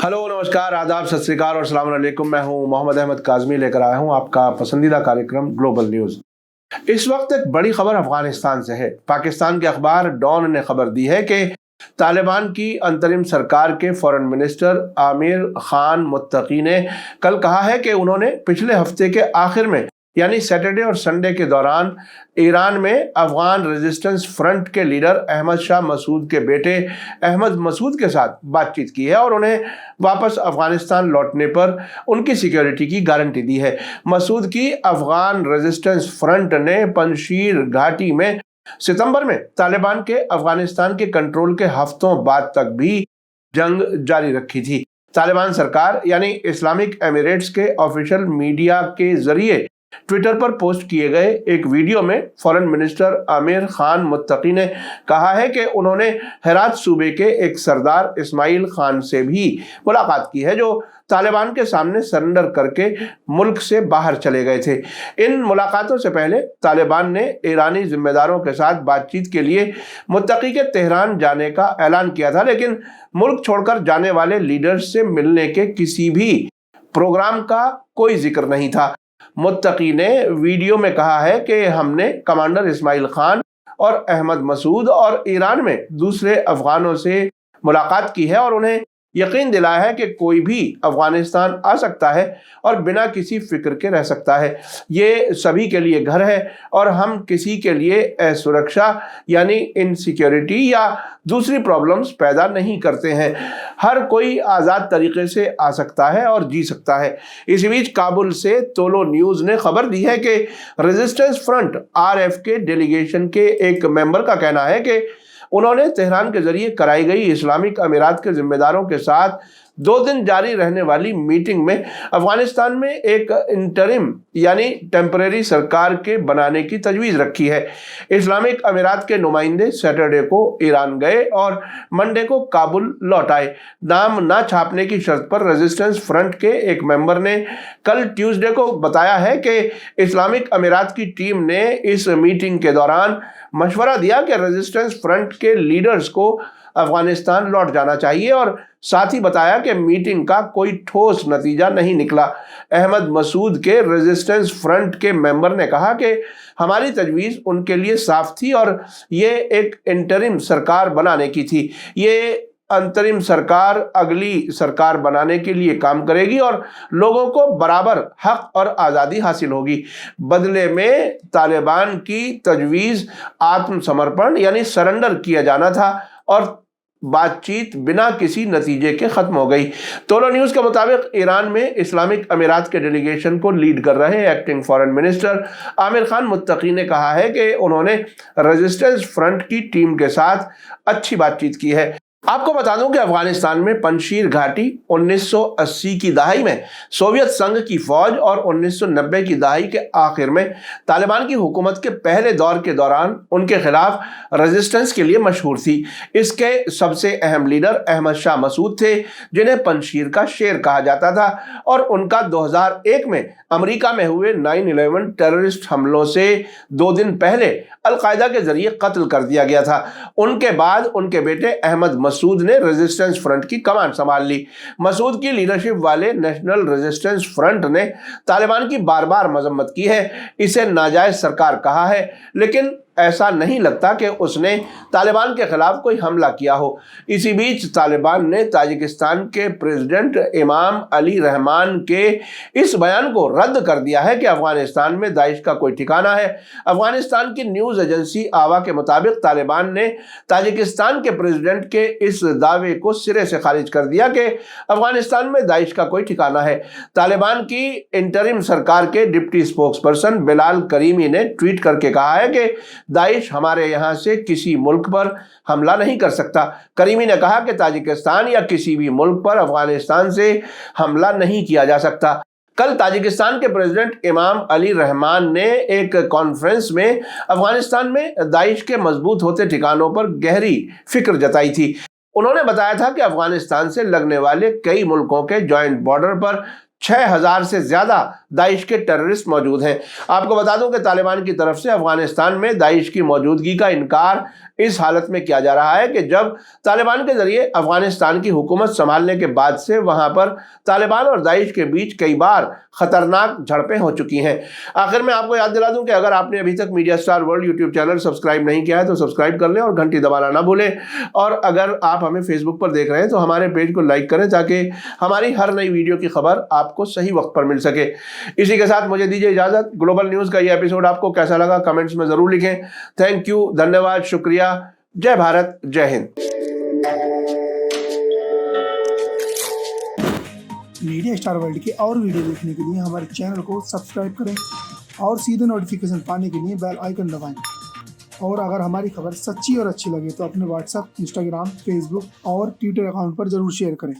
Hello, नमस्कार, आदाब, सत श्री अकाल और अस्सलाम वालेकुम। मैं हूं मोहम्मद अहमद काज़मी, लेकर आया हूं आपका पसंदीदा कार्यक्रम ग्लोबल न्यूज़। इस वक्त एक बड़ी खबर अफगानिस्तान से है। पाकिस्तान के अखबार डॉन ने खबर दी है कि तालिबान की अंतरिम सरकार के फॉरेन मिनिस्टर आमिर खान मुत्तकी ने कल कहा है कि उन्होंने पिछले हफ्ते के आखिर में यानी सैटरडे और संडे के दौरान ईरान में अफगान रेजिस्टेंस फ्रंट के लीडर अहमद शाह मसूद के बेटे अहमद मसूद के साथ बातचीत की है और उन्हें वापस अफगानिस्तान लौटने पर उनकी सिक्योरिटी की गारंटी दी है। मसूद की अफगान रेजिस्टेंस फ्रंट ने पंजशीर घाटी में सितंबर में तालिबान के अफगानिस्तान के कंट्रोल के हफ्तों बाद तक भी जंग जारी रखी थी। तालिबान सरकार यानी इस्लामिक एमिरेट्स के ऑफिशियल मीडिया के जरिए ट्विटर पर पोस्ट किए गए एक वीडियो में फॉरेन मिनिस्टर आमिर खान मुत्तकी ने कहा है कि उन्होंने हेरात सूबे के एक सरदार इस्माइल खान से भी मुलाकात की है, जो तालिबान के सामने सरेंडर करके मुल्क से बाहर चले गए थे। इन मुलाकातों से पहले तालिबान ने ईरानी जिम्मेदारों के साथ बातचीत के लिए मुत्तकी के तेहरान जाने का ऐलान किया था, लेकिन मुल्क छोड़कर जाने वाले लीडर्स से मिलने के किसी भी प्रोग्राम का कोई जिक्र नहीं था। मुत्तकी ने वीडियो में कहा है कि हमने कमांडर इस्माइल खान और अहमद मसूद और ईरान में दूसरे अफगानों से मुलाकात की है और उन्हें यकीन दिलाया है कि कोई भी अफगानिस्तान आ सकता है और बिना किसी फिक्र के रह सकता है। ये सभी के लिए घर है और हम किसी के लिए असुरक्षा यानी इनसिक्योरिटी या दूसरी प्रॉब्लम्स पैदा नहीं करते हैं। हर कोई आज़ाद तरीके से आ सकता है और जी सकता है। इसी बीच काबुल से तोलो न्यूज़ ने खबर दी है कि रेजिस्टेंस फ्रंट RF के डेलीगेशन के एक मेंबर का कहना है कि उन्होंने तेहरान के जरिए कराई गई इस्लामिक अमीरात के जिम्मेदारों के साथ 2 दिन जारी रहने वाली मीटिंग में अफगानिस्तान में एक इंटरिम यानी टेम्परेरी सरकार के बनाने की तजवीज़ रखी है। इस्लामिक अमीरात के नुमाइंदे सैटरडे को ईरान गए और मंडे को काबुल लौट आए। नाम ना छापने की शर्त पर रेजिस्टेंस फ्रंट के एक मेंबर ने कल ट्यूसडे को बताया है कि इस्लामिक अमीरात की टीम ने इस मीटिंग के दौरान मशवरा दिया कि रेजिस्टेंस फ्रंट के लीडर्स को अफगानिस्तान लौट जाना चाहिए और साथ ही बताया कि मीटिंग का कोई ठोस नतीजा नहीं निकला। अहमद मसूद के रेजिस्टेंस फ्रंट के मेंबर ने कहा कि हमारी तजवीज़ उनके लिए साफ थी और ये एक इंटरिम सरकार बनाने की थी। ये अंतरिम सरकार अगली सरकार बनाने के लिए काम करेगी और लोगों को बराबर हक और आज़ादी हासिल होगी। बदले में तालिबान की तजवीज़ आत्मसमर्पण यानी सरेंडर किया जाना था और बातचीत बिना किसी नतीजे के खत्म हो गई। तोलो न्यूज़ के मुताबिक ईरान में इस्लामिक अमीरात के डेलीगेशन को लीड कर रहे acting foreign minister Amir Khan Muttaqi ने कहा है कि उन्होंने रेजिस्टेंस फ्रंट की टीम के साथ अच्छी बातचीत की है। आपको बता दूं कि अफगानिस्तान में पंजशीर घाटी 1980 की दहाई में सोवियत संघ की फौज और 1990 की दहाई के आखिर में तालिबान की हुकूमत के पहले दौर के दौरान उनके खिलाफ रेजिस्टेंस के लिए मशहूर थी। इसके सबसे अहम लीडर अहमद शाह मसूद थे, जिन्हें पंजशीर का शेर कहा जाता था और उनका 2001 में अमेरिका में हुए 9/11 टेररिस्ट हमलों से 2 दिन पहले अलकायदा के जरिए कत्ल कर दिया गया था। उनके बाद उनके बेटे अहमद मसूद ने रेजिस्टेंस फ्रंट की कमान संभाल ली। मसूद की लीडरशिप वाले नेशनल रेजिस्टेंस फ्रंट ने तालिबान की बार बार मजम्मत की है, इसे नाजायज सरकार कहा है, लेकिन ऐसा नहीं लगता कि उसने तालिबान के खिलाफ कोई हमला किया हो। इसी बीच तालिबान ने ताजिकिस्तान के प्रेसिडेंट इमाम अली रहमान के इस बयान को रद्द कर दिया है कि अफगानिस्तान में दाइश का कोई ठिकाना है। अफगानिस्तान की न्यूज़ एजेंसी आवा के मुताबिक तालिबान ने ताजिकिस्तान के प्रेसिडेंट के इस दावे को सिरे से खारिज कर दिया कि अफगानिस्तान में दाइश का कोई ठिकाना है। तालिबान की इंटरिम सरकार के डिप्टी स्पोक्सपर्सन बिलाल करीमी ने ट्वीट करके कहा है कि दाइश हमारे यहाँ से किसी मुल्क पर हमला नहीं कर सकता। करीमी ने कहा कि ताजिकिस्तान या किसी भी मुल्क पर अफगानिस्तान से हमला नहीं किया जा सकता। कल ताजिकिस्तान के प्रेसिडेंट इमाम अली रहमान ने एक कॉन्फ्रेंस में अफगानिस्तान में दाइश के मजबूत होते ठिकानों पर गहरी फिक्र जताई थी। उन्होंने बताया था कि अफगानिस्तान से लगने वाले कई मुल्कों के जॉइंट बॉर्डर पर 6000 से ज्यादा दाइश के टेररिस्ट मौजूद हैं। आपको बता दूं कि तालिबान की तरफ से अफगानिस्तान में दाइश की मौजूदगी का इनकार اس حالت میں کیا جا رہا ہے کہ جب طالبان کے ذریعے افغانستان کی حکومت سنبھالنے کے بعد سے وہاں پر طالبان اور داعش کے بیچ کئی بار خطرناک جھڑپیں ہو چکی ہیں۔ آخر میں آپ کو یاد دلا دوں کہ اگر آپ نے ابھی تک media star world YouTube channel subscribe نہیں کیا ہے تو سبسکرائب کر لیں اور گھنٹی دبانا نہ بھولیں، اور اگر آپ ہمیں فیس بک پر دیکھ رہے ہیں تو ہمارے پیج کو لائک کریں تاکہ ہماری ہر نئی ویڈیو کی خبر آپ کو صحیح وقت پر مل سکے۔ اسی کے ساتھ مجھے دیجیے اجازت۔ گلوبل نیوز کا یہ ایپیسوڈ آپ کو کیسا لگا کمنٹس میں ضرور لکھیں۔ تھینک یو، دھنیہ واد، شکریہ، جے بھارت، جے ہند۔ میڈیا اسٹار ورلڈ کے اور ویڈیو دیکھنے کے لیے ہمارے چینل کو سبسکرائب کریں اور سیدھے نوٹیفیکیشن پانے کے لیے بیل آئیکن دبائیں، اور اگر ہماری خبر سچی اور اچھی لگے تو اپنے واٹس ایپ، انسٹاگرام، فیس بک اور ٹویٹر اکاؤنٹ پر ضرور شیئر کریں۔